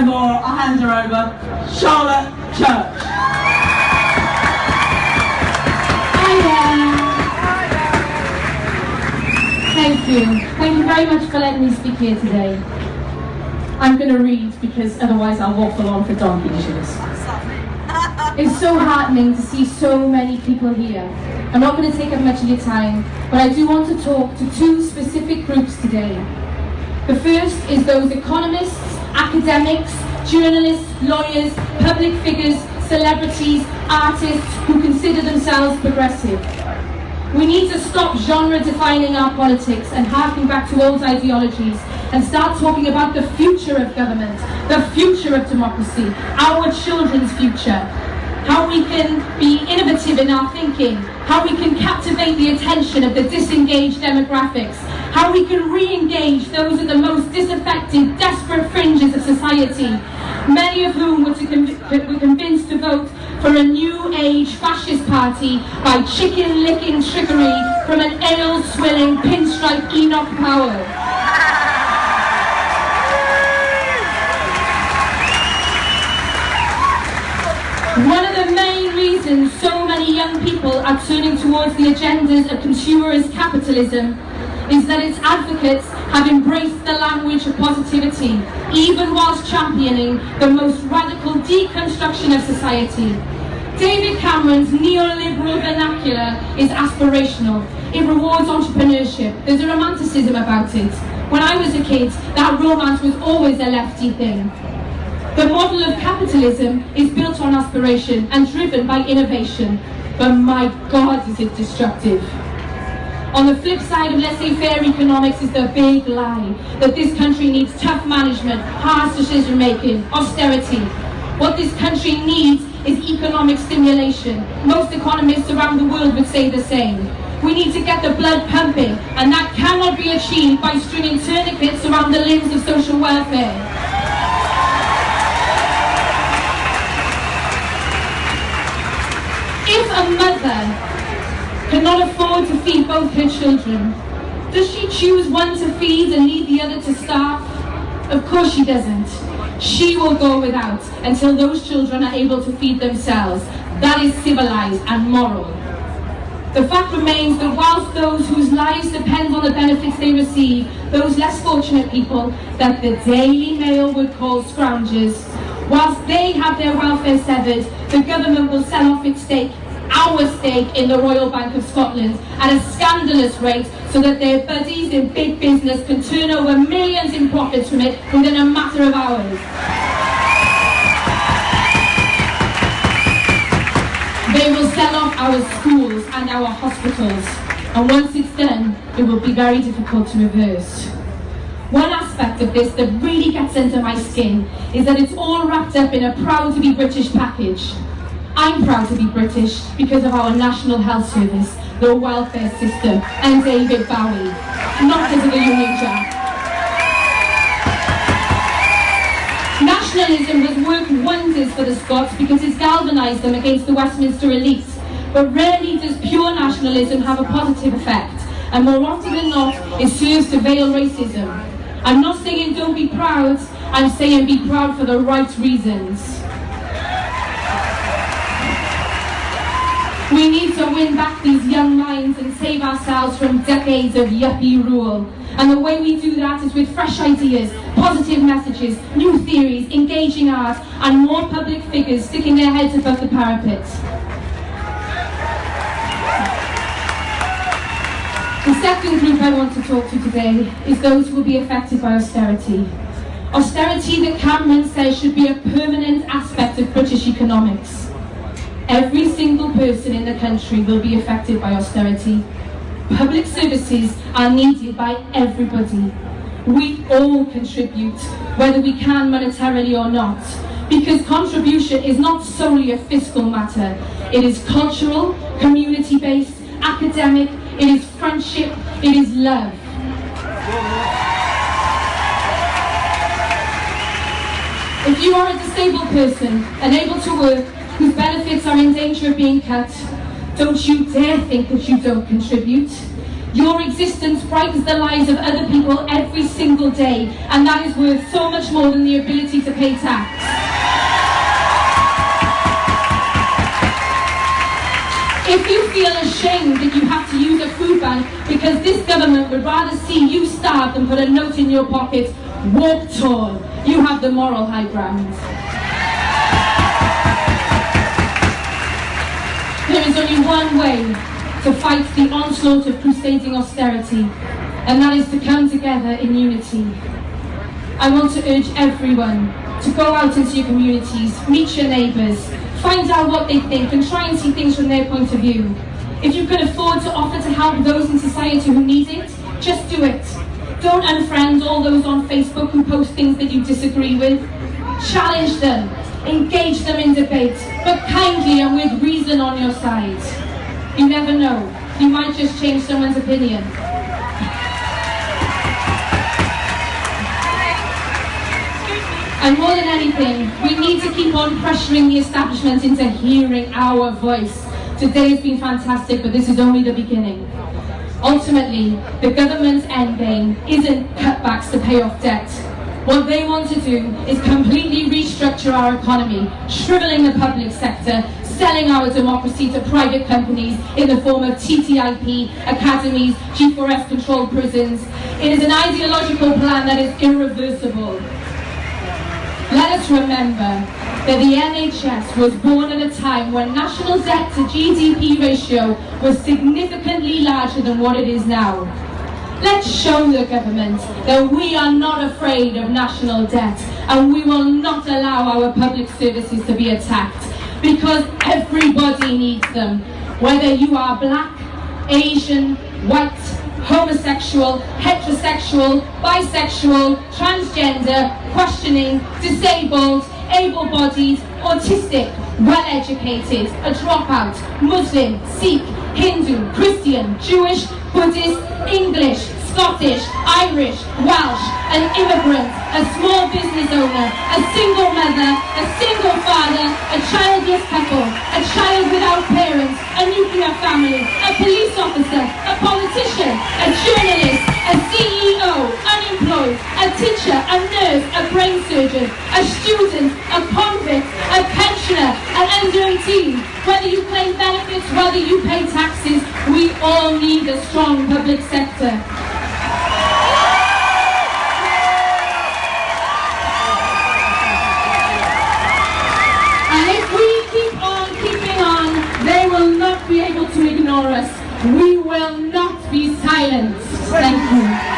no more, I'll hand her over. Charlotte Church. Hi there. Thank you. Thank you very much for letting me speak here today. I'm going to read because otherwise I'll waffle on for donkey's years. It's so heartening to see so many people here. I'm not going to take up much of your time, but I do want to talk to two specific groups today. The first is those economists, academics, journalists, lawyers, public figures, celebrities, artists who consider themselves progressive. We need to stop genre-defining our politics and harking back to old ideologies and start talking about the future of government, the future of democracy, our children's future. How we can be innovative in our thinking, how we can captivate the attention of the disengaged demographics, how we can re-engage those at the most disaffected, desperate fringes of society, many of whom were convinced to vote for a new age fascist party by chicken-licking trickery from an ale-swilling pinstripe Enoch Powell. One of the main reasons so many young people are turning towards the agendas of consumerist capitalism is that its advocates have embraced the language of positivity, even whilst championing the most radical deconstruction of society. David Cameron's neoliberal vernacular is aspirational. It rewards entrepreneurship. There's a romanticism about it. When I was a kid, that romance was always a lefty thing. The model of capitalism is built on aspiration and driven by innovation, but my God, is it destructive. On the flip side of laissez-faire economics is the big lie that this country needs tough management, harsh decision-making, austerity. What this country needs is economic stimulation. Most economists around the world would say the same. We need to get the blood pumping, and that cannot be achieved by stringing tourniquets around the limbs of social welfare. If a mother cannot afford to feed both her children, does she choose one to feed and leave the other to starve? Of course she doesn't. She will go without until those children are able to feed themselves. That is civilized and moral. The fact remains that whilst those whose lives depend on the benefits they receive, those less fortunate people that the Daily Mail would call scroungers, whilst they have their welfare severed, the government will sell off its stake, our stake in the Royal Bank of Scotland, at a scandalous rate so that their buddies in big business can turn over millions in profits from it within a matter of hours. They will sell off our schools and our hospitals, and once it's done, it will be very difficult to reverse. One aspect of this that really gets under my skin is that it's all wrapped up in a proud to be British package. I'm proud to be British because of our National Health Service, the welfare system, and David Bowie, not because of the Union Jack. Nationalism has worked wonders for the Scots because it's galvanised them against the Westminster elite, but rarely does pure nationalism have a positive effect, and more often than not, it serves to veil racism. I'm not saying don't be proud, I'm saying be proud for the right reasons. We need to win back these young minds and save ourselves from decades of yuppie rule. And the way we do that is with fresh ideas, positive messages, new theories, engaging art, and more public figures sticking their heads above the parapet. The second group I want to talk to today is those who will be affected by austerity. Austerity that Cameron says should be a permanent aspect of British economics. Every single person in the country will be affected by austerity. Public services are needed by everybody. We all contribute, whether we can monetarily or not, because contribution is not solely a fiscal matter. It is cultural, community-based, academic, it is friendship, it is love. If you are a disabled person, unable to work, whose benefits are in danger of being cut, don't you dare think that you don't contribute. Your existence brightens the lives of other people every single day, and that is worth so much more than the ability to pay tax. If you feel ashamed that you have to use a food bank because this government would rather see you starve than put a note in your pocket, walk tall. You have the moral high ground. There is only one way to fight the onslaught of crusading austerity, and that is to come together in unity. I want to urge everyone to go out into your communities, meet your neighbours, find out what they think and try and see things from their point of view. If you can afford to offer to help those in society who need it, just do it. Don't unfriend all those on Facebook who post things that you disagree with. Challenge them, engage them in debate, but kindly and with reason on your side. You never know, you might just change someone's opinion. And more than anything, we need to keep on pressuring the establishment into hearing our voice. Today has been fantastic, but this is only the beginning. Ultimately, the government's endgame isn't cutbacks to pay off debt. What they want to do is completely restructure our economy, shriveling the public sector, selling our democracy to private companies in the form of TTIP, academies, G4S-controlled prisons. It is an ideological plan that is irreversible. Let us remember that the NHS was born at a time when national debt to GDP ratio was significantly larger than what it is now. Let's show the government that we are not afraid of national debt, and we will not allow our public services to be attacked, because everybody needs them, whether you are black, Asian, white, homosexual, heterosexual, bisexual, transgender, questioning, disabled, able-bodied, autistic, well-educated, a dropout, Muslim, Sikh, Hindu, Christian, Jewish, Buddhist, English, Scottish, Irish, Welsh, an immigrant, a small business owner, a single mother, a single father, a childless couple, a child without parents, a nuclear family, a police officer, a politician, a journalist, a CEO, unemployed, a teacher, a nurse, a brain surgeon, a student, a convict, a pensioner, an under-18. Whether you claim benefits, whether you pay taxes, we all need a strong public sector. And if we keep on keeping on, they will not be able to ignore us. We will not be silenced. Thank you.